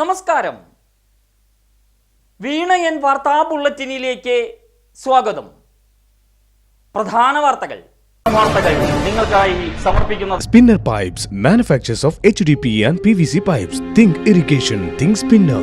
നമസ്കാരം. വീണയൻ വാർത്താ ബുള്ളറ്റിനിലേക്ക് സ്വാഗതം. പ്രധാന വാർത്തകൾ നിങ്ങൾക്കായി സമർപ്പിക്കുന്ന Spinner Pipes manufacturers of HDPE and PVC pipes. Think irrigation, think Spinner.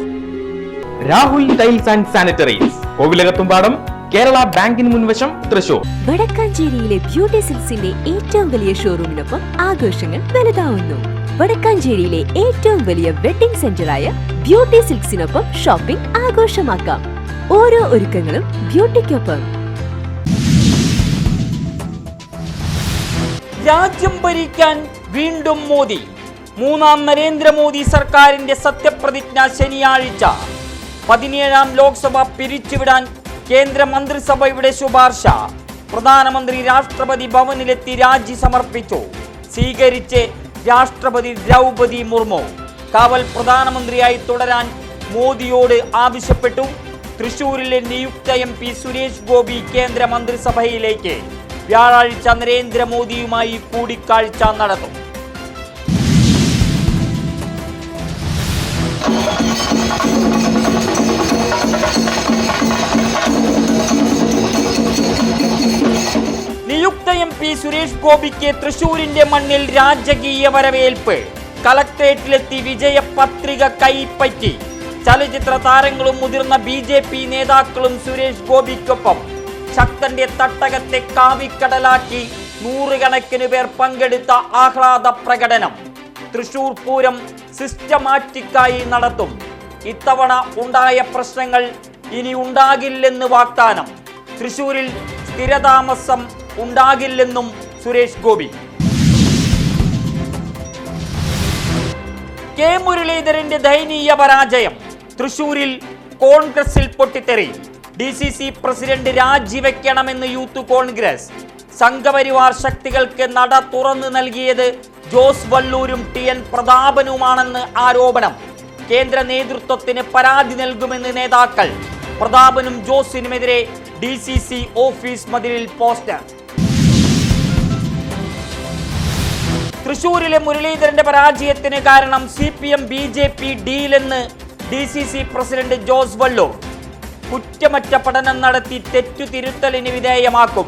Rahul tiles and sanitaries, Kovilakathumpadam, Kerala ബാങ്കിന് മുൻവശം, തൃശൂർ. വടക്കാഞ്ചേരിയിലെ ബ്യൂട്ടി സിൽക്സിന്റെ ഏറ്റവും വലിയ ഷോറൂമിനൊപ്പം ആഘോഷങ്ങൾ വലുതാവുന്നു. വടക്കാഞ്ചേരിയിലെ ഏറ്റവും വലിയ വെഡിംഗ് സെന്ററായ ബ്യൂട്ടി സിൽക്സിനൊപ്പം ഷോപ്പിംഗ് ആഘോഷമാക്കാം. ഓരോ ഒരുക്കങ്ങളും ബ്യൂട്ടിക്കൊപ്പം. രാജ്യം ഭരിക്കാൻ വീണ്ടും മോദി. മൂന്നാം നരേന്ദ്രമോദി സർക്കാരിന്റെ സത്യപ്രതിജ്ഞ ശനിയാഴ്ച. 17ാം ലോക്സഭ പിരിച്ചുവിടാൻ കേന്ദ്ര മന്ത്രിസഭയുടെ ശുപാർശ. പ്രധാനമന്ത്രി രാഷ്ട്രപതി ഭവനിലെത്തി രാജി സമർപ്പിച്ചു. സ്വീകരിച്ച് രാഷ്ട്രപതി ദ്രൗപദി മുർമു. കാവൽ പ്രധാനമന്ത്രിയായി തുടരാൻ മോദിയോട് ആവശ്യപ്പെട്ടു. തൃശൂരിലെ നിയുക്ത MP സുരേഷ് ഗോപി കേന്ദ്ര മന്ത്രിസഭയിലേക്ക്. വ്യാഴാഴ്ച നരേന്ദ്രമോദിയുമായി കൂടിക്കാഴ്ച നടത്തും. നിയുക്ത MP സുരേഷ് ഗോപിക്ക് തൃശൂരിന്റെ മണ്ണിൽ രാജകീയ വരവേൽപ്പ്. കളക്ടറേറ്റിലെത്തി വിജയപത്രിക കൈപ്പറ്റി. ചലച്ചിത്ര താരങ്ങളും മുതിർന്ന BJP നേതാക്കളും സുരേഷ് ഗോപിക്കൊപ്പം. ശക്തന്റെ തട്ടകത്തെ കാവിക്കടലാക്കി നൂറുകണക്കിന് പേർ പങ്കെടുത്ത ആഹ്ലാദ പ്രകടനം. തൃശൂർ പൂരം സിസ്റ്റമാറ്റിക്കായി നടത്തും. ഇത്തവണ ഉണ്ടായ പ്രശ്നങ്ങൾ ഇനി ഉണ്ടാകില്ലെന്ന് വാഗ്ദാനം. തൃശൂരിൽ സ്ഥിരതാമസം ഉണ്ടാകില്ലെന്നും സുരേഷ് ഗോപി. കെ മുരളീധരന്റെ ദയനീയ പരാജയം. തൃശൂരിൽ കോൺഗ്രസിൽ പൊട്ടിത്തെറി. DCC പ്രസിഡന്റ് രാജിവെക്കണമെന്ന് യൂത്ത് കോൺഗ്രസ്. സംഘപരിവാർ ശക്തികൾക്ക് നട തുറന്നു നൽകിയത് ജോസ് വള്ളൂരും TN പ്രതാപനുമാണെന്ന് ആരോപണം. കേന്ദ്ര നേതൃത്വത്തിന് പരാതി നൽകുമെന്ന് നേതാക്കൾ. പ്രതാപനും ജോസിനുമെതിരെ DCC ഓഫീസ് മതിലിൽ പോസ്റ്റർ. തൃശൂരിലെ മുരളീധരന്റെ പരാജയത്തിന് കാരണം CPM BJP ഡീലെന്ന് DCC president Jose Vallur. കുറ്റമറ്റ പഠനം നടത്തി തെറ്റുതിരുത്തലിന് വിധേയമാക്കും.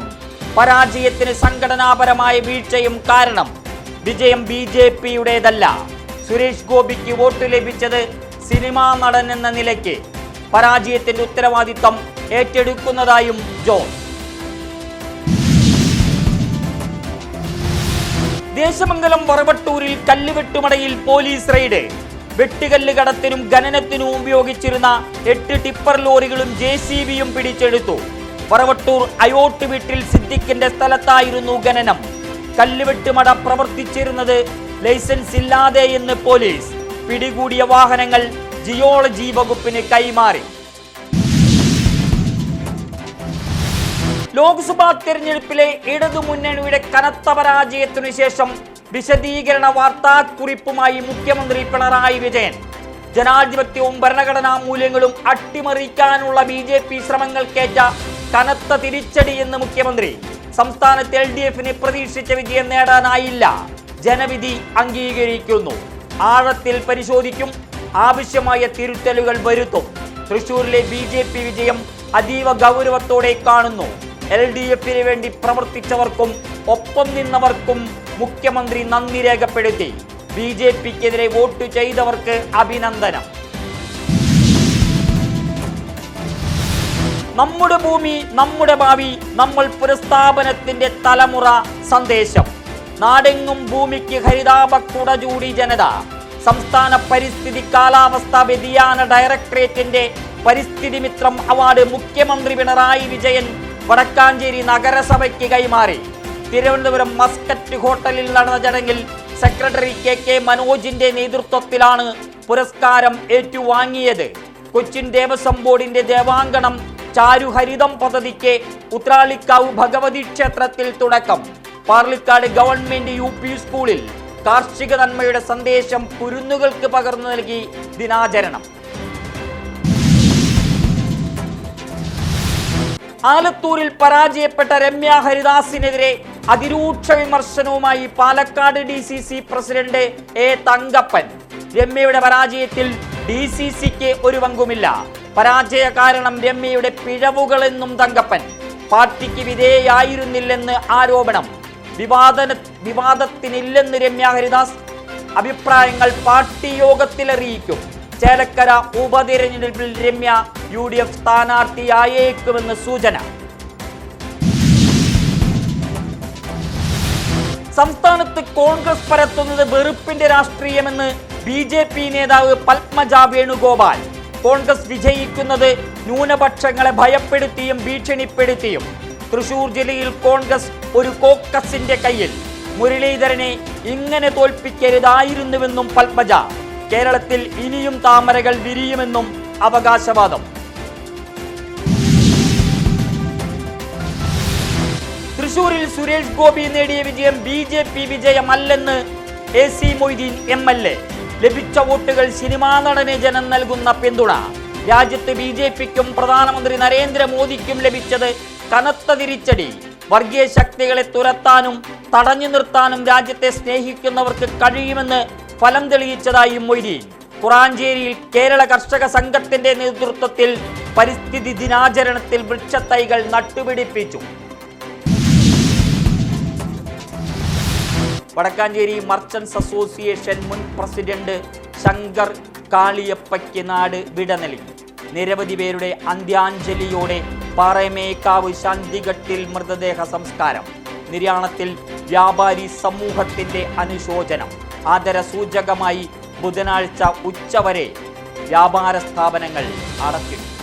പരാജയത്തിന് സംഘടനാപരമായ വീഴ്ചയും കാരണം. വിജയം BJPയുടേതല്ല. സുരേഷ് ഗോപിക്ക് വോട്ട് ലഭിച്ചത് സിനിമാ നടൻ എന്ന നിലയ്ക്ക്. പരാജയത്തിന്റെ ഉത്തരവാദിത്തം ഏറ്റെടുക്കുന്നതായും ജോസ്. ദേശമംഗലം വറവട്ടൂരിൽ കല്ലുവെട്ടുമടയിൽ പോലീസ് റെയ്ഡ്. വെട്ടുകല്ല് കടത്തിനും ഖനനത്തിനും ഉപയോഗിച്ചിരുന്ന 8 ടിപ്പർ ലോറികളും JCBയും പിടിച്ചെടുത്തു. വറവട്ടൂർ അയോട്ട് വീട്ടിൽ സിദ്ദിഖിന്റെ സ്ഥലത്തായിരുന്നു ഖനനം. കല്ലുവെട്ടുമട പ്രവർത്തിച്ചിരുന്നത് ലൈസൻസ് ഇല്ലാതെ എന്ന് പോലീസ്. പിടികൂടിയ വാഹനങ്ങൾ ജിയോളജി വകുപ്പിന് കൈമാറി. ലോക്സഭാ തെരഞ്ഞെടുപ്പിലെ ഇടതുമുന്നണിയുടെ കനത്ത പരാജയത്തിനു ശേഷം വിശദീകരണ വാർത്താക്കുറിപ്പുമായി മുഖ്യമന്ത്രി പിണറായി വിജയൻ. ജനാധിപത്യവും ഭരണഘടനാ മൂല്യങ്ങളും അട്ടിമറിക്കാനുള്ള BJP ശ്രമങ്ങൾക്കേറ്റ കനത്ത തിരിച്ചടിയെന്ന് മുഖ്യമന്ത്രി. സംസ്ഥാനത്ത് LDFന് പ്രതീക്ഷിച്ച വിജയം നേടാനായില്ല. ജനവിധി അംഗീകരിക്കുന്നു. ആഴത്തിൽ പരിശോധിക്കും. ആവശ്യമായ തിരുത്തലുകൾ വരുത്തും. തൃശൂരിലെ BJP വിജയം അതീവ ഗൗരവത്തോടെ കാണുന്നു. LDFന് വേണ്ടി പ്രവർത്തിച്ചവർക്കും ഒപ്പം നിന്നവർക്കും മുഖ്യമന്ത്രി നന്ദി രേഖപ്പെടുത്തി. BJPക്കെതിരെ വോട്ട് ചെയ്തവർക്ക് അഭിനന്ദനം. നമ്മുടെ ഭൂമി നമ്മുടെ ഭാവി, നമ്മൾ പുനഃസ്ഥാപനത്തിന്റെ തലമുറ സന്ദേശം. നാടെങ്ങും ഭൂമിക്ക് ഹരിതാപക്കുട ചൂടി ജനത. സംസ്ഥാന പരിസ്ഥിതി കാലാവസ്ഥാ വ്യതിയാന ഡയറക്ടറേറ്റിന്റെ പരിസ്ഥിതി മിത്രം അവാർഡ് മുഖ്യമന്ത്രി പിണറായി വിജയൻ വടക്കാഞ്ചേരി നഗരസഭയ്ക്ക് കൈമാറി. തിരുവനന്തപുരം മസ്കറ്റ് ഹോട്ടലിൽ നടന്ന ചടങ്ങിൽ സെക്രട്ടറി KK മനോജിന്റെ നേതൃത്വത്തിലാണ് പുരസ്കാരം ഏറ്റുവാങ്ങിയത്. കൊച്ചിൻ ദേവസ്വം ബോർഡിന്റെ ദേവാങ്കണം ചാരുഹരിതം പദ്ധതിക്ക് ഉത്രാളിക്കാവ് ഭഗവതി ക്ഷേത്രത്തിൽ തുടക്കം. പാർലിക്കാട് ഗവൺമെന്റ് UP സ്കൂളിൽ കാർഷിക നന്മയുടെ സന്ദേശം കുരുന്നുകൾക്ക് പകർന്നു നൽകി ദിനാചരണം. ആലത്തൂരിൽ പരാജയപ്പെട്ട രമ്യ ഹരിദാസിനെതിരെ അതിരൂക്ഷ വിമർശനവുമായി Palakkad DCC president A Thankappan. രമ്യയുടെ പരാജയത്തിൽ DCCക്ക് ഒരു പങ്കുമില്ല. പരാജയ കാരണം രമ്യയുടെ പിഴവുകളെന്നും തങ്കപ്പൻ. പാർട്ടിക്ക് വിധേയായിരുന്നില്ലെന്ന് ആരോപണം. വിവാദത്തിനില്ലെന്ന് രമ്യ ഹരിദാസ്. അഭിപ്രായങ്ങൾ പാർട്ടി യോഗത്തിൽ അറിയിക്കും. ചേലക്കര ഉപതിരഞ്ഞെടുപ്പിൽ രമ്യ UDF സ്ഥാനാർത്ഥിയായേക്കുമെന്ന് സൂചന. സംസ്ഥാനത്ത് കോൺഗ്രസ് പരത്തുന്നത് വെറുപ്പിന്റെ രാഷ്ട്രീയമെന്ന് BJP നേതാവ് പത്മജ വേണുഗോപാൽ. കോൺഗ്രസ് വിജയിക്കുന്നത് ന്യൂനപക്ഷങ്ങളെ ഭയപ്പെടുത്തിയും ഭീഷണിപ്പെടുത്തിയും. തൃശൂർ ജില്ലയിൽ കോൺഗ്രസ് ഒരു കോക്കസിന്റെ കയ്യിൽ. മുരളീധരനെ ഇങ്ങനെ തോൽപ്പിക്കരുതായിരുന്നുവെന്നും പത്മജ. കേരളത്തിൽ ഇനിയും താമരകൾ വിരിയുമെന്നും അവകാശവാദം. തൃശൂരിൽ സുരേഷ് ഗോപി നേടിയ വിജയം BJP വിജയമല്ലെന്ന് AC മൊയ്തീൻ MLA. ലഭിച്ച വോട്ടുകൾ സിനിമാ നടന് ജനം നൽകുന്ന പിന്തുണ. രാജ്യത്ത് BJPക്കും പ്രധാനമന്ത്രി നരേന്ദ്രമോദിക്കും ലഭിച്ചത് കനത്ത തിരിച്ചടി. വർഗീയ ശക്തികളെ തുരത്താനും തടഞ്ഞു നിർത്താനും രാജ്യത്തെ സ്നേഹിക്കുന്നവർക്ക് കഴിയുമെന്ന് ഫലം തെളിയിച്ചതായും മൊയ്തീൻ. കുറാഞ്ചേരിയിൽ കേരള കർഷക സംഘത്തിന്റെ നേതൃത്വത്തിൽ പരിസ്ഥിതി ദിനാചരണത്തിൽ വൃക്ഷത്തൈകൾ നട്ടുപിടിപ്പിച്ചു. വടക്കാഞ്ചേരി മർച്ചന്റ്സ് അസോസിയേഷൻ മുൻ പ്രസിഡന്റ് ശങ്കർ കാളിയപ്പയ്ക്ക് നാട് വിട നൽകി. നിരവധി പേരുടെ അന്ത്യാഞ്ജലിയോടെ പാറമേക്കാവ് ശാന്തിഘട്ടിൽ മൃതദേഹ സംസ്കാരം. നിര്യാണത്തിൽ വ്യാപാരി സമൂഹത്തിന്റെ അനുശോചനം. ആദരസൂചകമായി ബുധനാഴ്ച ഉച്ചവരെ വ്യാപാര സ്ഥാപനങ്ങൾ അടച്ചിട്ടു.